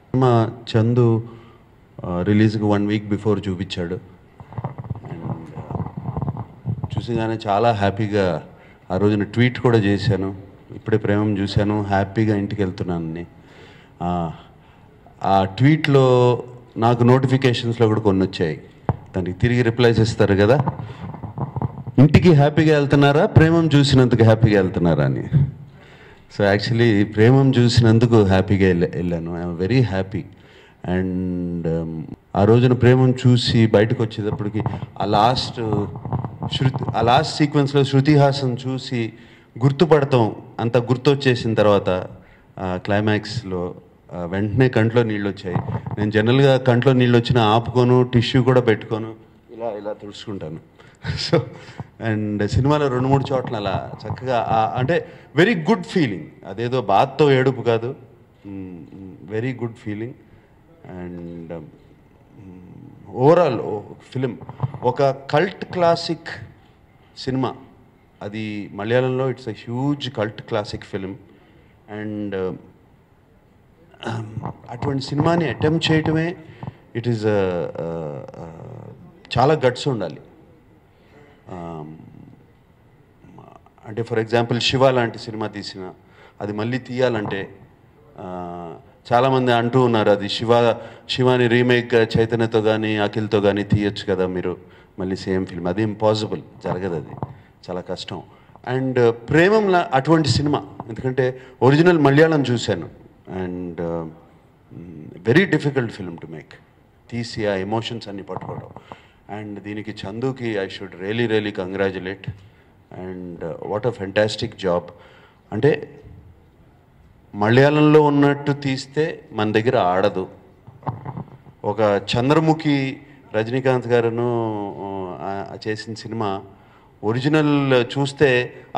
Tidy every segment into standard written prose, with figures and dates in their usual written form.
Cinema Chandu రిలీజ్కి 1 week before చూపించాడు. And చూసిగానే చాలా హ్యాపీగా ఆ రోజున ట్వీట్ కూడా చేశాను. ఇప్పుడే ప్రేమం చూశాను, హ్యాపీగా ఇంటికి వెళ్తున్నానని. ఆ ట్వీట్లో నాకు నోటిఫికేషన్స్లో కూడా కొన్ని వచ్చాయి. దానికి తిరిగి రిప్లైస్ ఇస్తారు కదా, ఇంటికి హ్యాపీగా వెళ్తున్నారా, ప్రేమం చూసినందుకు హ్యాపీగా వెళ్తున్నారా అని. సో యాక్చువల్లీ ప్రేమం చూసినందుకు హ్యాపీగా వెళ్ళాను. I'm very happy. అండ్ ఆ రోజున ప్రేమం చూసి బయటకు వచ్చేటప్పటికి ఆ లాస్ట్ సీక్వెన్స్లో శృతి హాసన్ చూసి గుర్తుపడతాం, అంత గుర్తొచ్చేసిన తర్వాత క్లైమాక్స్లో వెంటనే కంట్లో నీళ్ళు వచ్చాయి. నేను జనరల్గా కంట్లో నీళ్ళు వచ్చినా ఆపుకోను, టిష్యూ కూడా పెట్టుకోను, ఇలా ఇలా తుడుచుకుంటాను. సో అండ్ సినిమాలో 2-3 చోట్ల అలా చక్కగా అంటే వెరీ గుడ్ ఫీలింగ్. అదేదో బాధతో ఏడుపు కాదు, very good feeling. And overall film ఒక కల్ట్ క్లాసిక్ సినిమా. అది మలయాళంలో it's a huge cult classic film. And అటువంటి సినిమాని అటెంప్ట్ చేయటమే ఇట్ ఈస్ చాలా గట్స్ ఉండాలి. అంటే ఫర్ ఎగ్జాంపుల్ శివ లాంటి సినిమా తీసిన అది మళ్ళీ తీయాలంటే చాలామంది అంటూ ఉన్నారు, అది శివాని రీమేక్ చైతన్యతో కానీ అఖిల్తో కానీ తీయచ్చు కదా మీరు మళ్ళీ సేమ్ ఫిల్మ్. అది ఇంపాసిబుల్, జరగదు, అది చాలా కష్టం. అండ్ ప్రేమంలా అటువంటి సినిమా, ఎందుకంటే ఒరిజినల్ మలయాళం చూశాను. And very difficult film to make, తీసి ఆ ఎమోషన్స్ అన్ని పట్టుకోవడం. అండ్ దీనికి చందుకి I should really congratulate. And what a fantastic job. అంటే మలయాళంలో ఉన్నట్టు తీస్తే మన దగ్గర ఆడదు. ఒక చంద్రముఖి రజనీకాంత్ గారును చేసిన సినిమా ఒరిజినల్ చూస్తే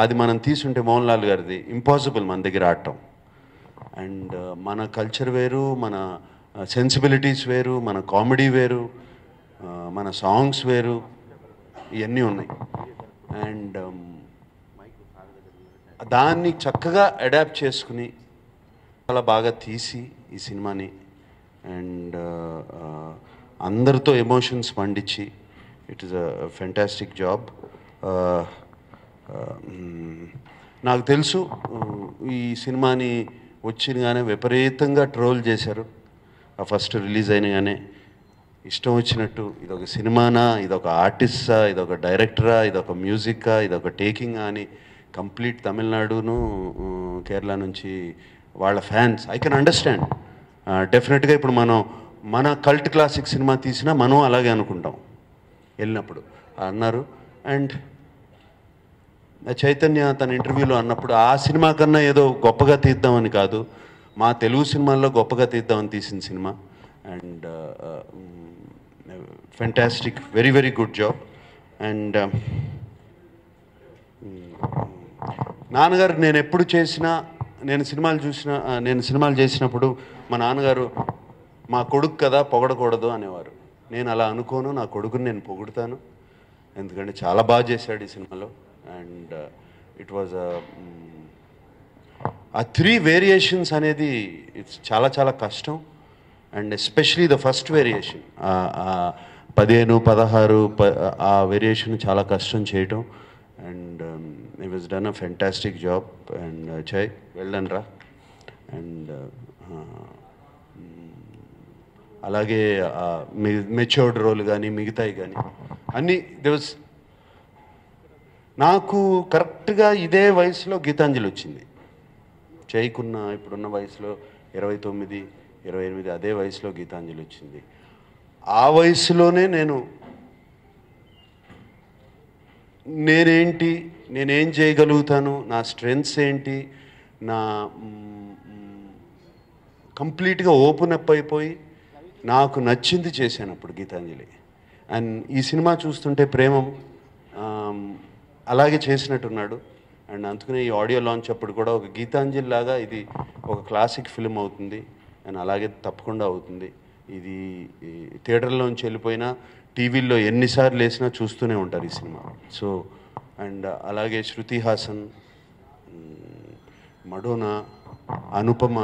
అది మనం తీసుంటే మోహన్ లాల్ గారిది ఇంపాసిబుల్ మన దగ్గర ఆడటం. అండ్ మన కల్చర్ వేరు, మన సెన్సిబిలిటీస్ వేరు, మన కామెడీ వేరు, మన సాంగ్స్ వేరు, ఇవన్నీ ఉన్నాయి. అండ్ దాన్ని చక్కగా అడాప్ట్ చేసుకుని చాలా బాగా తీసి ఈ సినిమాని అండ్ అందరితో ఎమోషన్స్ పండించి it is a fantastic job. నాకు తెలుసు ఈ సినిమాని వచ్చినగానే విపరీతంగా ట్రోల్ చేశారు. ఆ ఫస్ట్ రిలీజ్ అయినగానే ఇష్టం వచ్చినట్టు, ఇదొక సినిమానా, ఇదొక ఆర్టిస్టా, ఇదొక డైరెక్టరా, ఇదొక మ్యూజిక్కా, ఇదొక టేకింగా అని కంప్లీట్ తమిళనాడును కేరళ నుంచి వాళ్ళ ఫ్యాన్స్. I can understand. డెఫినెట్గా ఇప్పుడు మన కల్ట్ క్లాసిక్ సినిమా తీసినా మనం అలాగే అనుకుంటాం వెళ్ళినప్పుడు అన్నారు. అండ్ చైతన్య తన ఇంటర్వ్యూలో అన్నప్పుడు ఆ సినిమా కన్నా ఏదో గొప్పగా తీద్దామని కాదు, మా తెలుగు సినిమాల్లో గొప్పగా తీద్దామని తీసిన cinema. And fantastic, very good job. And నాన్నగారు నేను ఎప్పుడు చేసినా, నేను సినిమాలు చేసినప్పుడు మా నాన్నగారు మా కొడుకు కదా పొగడకూడదు అనేవారు. నేను అలా అనుకోను, నా కొడుకుని నేను పొగుడుతాను, ఎందుకంటే చాలా బాగా చేశాడు ఈ సినిమాలో. అండ్ ఇట్ వాజ్ ఆ 3 వేరియేషన్స్ అనేది ఇట్స్ చాలా కష్టం. And especially the first variation 15, 16 ఆ వేరియేషన్ చాలా కష్టం చేయటం. And it was done a fantastic job. And జై వెళ్ళండి రా. అండ్ అలాగే మెచ్యూర్డ్ రోల్ కానీ మిగతాయి కానీ అన్నీ దివస్. నాకు కరెక్ట్గా ఇదే వయసులో గీతాంజలి వచ్చింది. జైకున్న ఇప్పుడున్న వయసులో 29, 28 అదే వయసులో గీతాంజలి వచ్చింది. ఆ వయసులోనే నేనేంటి, నేనేం చేయగలుగుతాను, నా స్ట్రెంగ్స్ ఏంటి, నా కంప్లీట్గా ఓపెన్ అప్ అయిపోయి నాకు నచ్చింది చేశాను అప్పుడు గీతాంజలి. అండ్ ఈ సినిమా చూస్తుంటే ప్రేమం అలాగే చేసినట్టున్నాడు. అండ్ అందుకనే ఈ ఆడియో లాంచ్ అప్పుడు కూడా ఒక గీతాంజలి లాగా ఇది ఒక క్లాసిక్ ఫిల్మ్ అవుతుంది అండ్ అలాగే తప్పకుండా అవుతుంది. ఇది థియేటర్లోంచి వెళ్ళిపోయినా టీవీల్లో ఎన్నిసార్లు వేసినా చూస్తూనే ఉంటారు ఈ సినిమా. సో అండ్ అలాగే Shruti Haasan, Madonna, Anupama,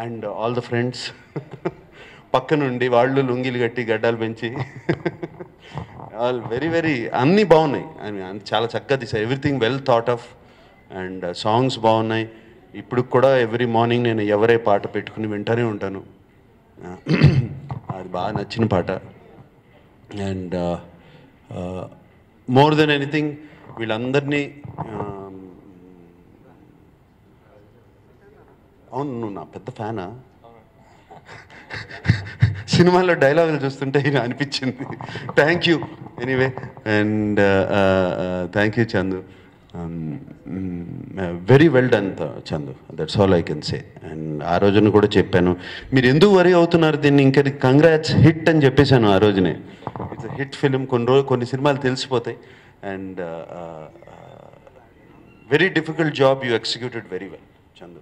and all the friends పక్కనుండి వాళ్ళు లుంగీలు కట్టి గడ్డాలు పెంచి ఆల్ వెరీ వెరీ అన్నీ బాగున్నాయి. ఐ మీన్ చాలా చక్కగా తీసారు. Everything well thought of and songs బాగున్నాయి. ఇప్పుడు కూడా ఎవ్రీ మార్నింగ్ నేను ఎవరే పాట పెట్టుకుని వింటూనే ఉంటాను. అది బాగా నచ్చిన పాట. అండ్ మోర్ దెన్ ఎనీథింగ్ వీళ్ళందరినీ అవును నువ్వు నా పెద్ద ఫ్యానా? సినిమాలో డైలాగులు చూస్తుంటే ఇలా అనిపించింది. Thank you anyway. And thank you Chandu. Very well done Chandu, that's all I can say. And ఆ రోజున కూడా చెప్పాను, మీరు ఎందుకు వరీ అవుతున్నారు దీన్ని, ఇంకా కంగ్రాట్స్ హిట్ అని చెప్పేశాను ఆ రోజునే. It's hit film. కొన్ని సినిమాలు తెలిసిపోతాయి. And very difficult job you executed very well Chandu.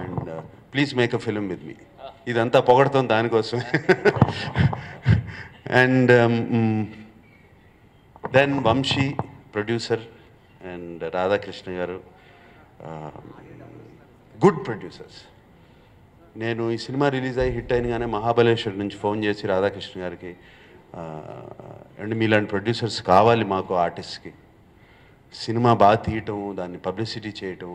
And please make a film with me. ఇదంతా పొగడతాం దానికోసమే. And then Vamsi producer and Radhakrishna garu, good producers. నేను ఈ సినిమా రిలీజ్ అయ్యి హిట్ అయినగానే మహాబలేశ్వర్ నుంచి ఫోన్ చేసి రాధాకృష్ణ గారికి, అండ్ మీలాంటి ప్రొడ్యూసర్స్ కావాలి మాకు ఆర్టిస్ట్కి, సినిమా బాగా తీయటం, దాన్ని పబ్లిసిటీ చేయటం,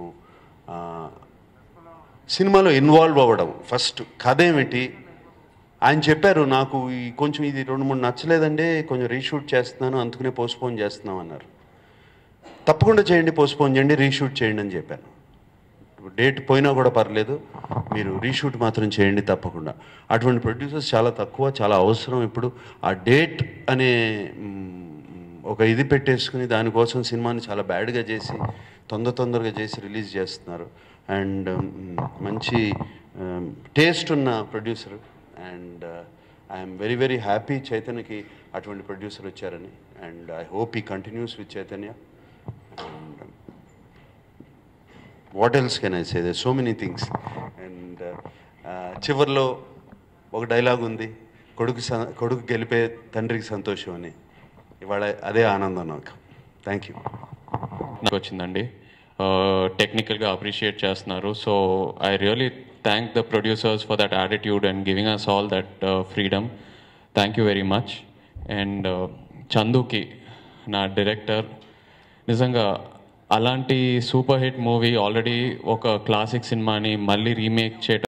సినిమాలో ఇన్వాల్వ్ అవ్వడం. ఫస్ట్ కథ ఏమిటి ఆయన చెప్పారు, నాకు కొంచెం ఇది 2-3 నచ్చలేదండి, కొంచెం రీషూట్ చేస్తున్నాను అందుకనే పోస్ట్పోన్ చేస్తున్నాం అన్నారు. తప్పకుండా చేయండి, పోస్ట్పోన్ చేయండి, రీషూట్ చేయండి అని చెప్పాను. డేట్ పోయినా కూడా పర్లేదు, మీరు రీషూట్ మాత్రం చేయండి తప్పకుండా. అటువంటి ప్రొడ్యూసర్స్ చాలా తక్కువ, చాలా అవసరం. ఇప్పుడు ఆ డేట్ అనే ఒక ఇది పెట్టేసుకుని దానికోసం సినిమాని చాలా బ్యాడ్గా చేసి తొందరగా చేసి రిలీజ్ చేస్తున్నారు. అండ్ మంచి టేస్ట్ ఉన్న producer. And I'm very very happy చైతన్యకి అటువంటి ప్రొడ్యూసర్ వచ్చారని. అండ్ ఐ హోప్ ఈ continues with Chaitanya. And what else can I say, there so many things. And చివరిలో ఒక డైలాగ్ ఉంది, కొడుకు గెలిపే తండ్రికి సంతోషం అని. ఇవాళ అదే ఆనందం నాకు. Thank you. నాకు వచ్చిందండి, టెక్నికల్గా అప్రిషియేట్ చేస్తున్నారు. So I really thank the producers for that attitude and giving us all that freedom. Thank you very much. And చందుకి, నా డైరెక్టర్, నిజంగా అలాంటి సూపర్ హిట్ మూవీ, ఆల్రెడీ ఒక క్లాసిక్ సినిమాని మళ్ళీ రీమేక్ చేయటం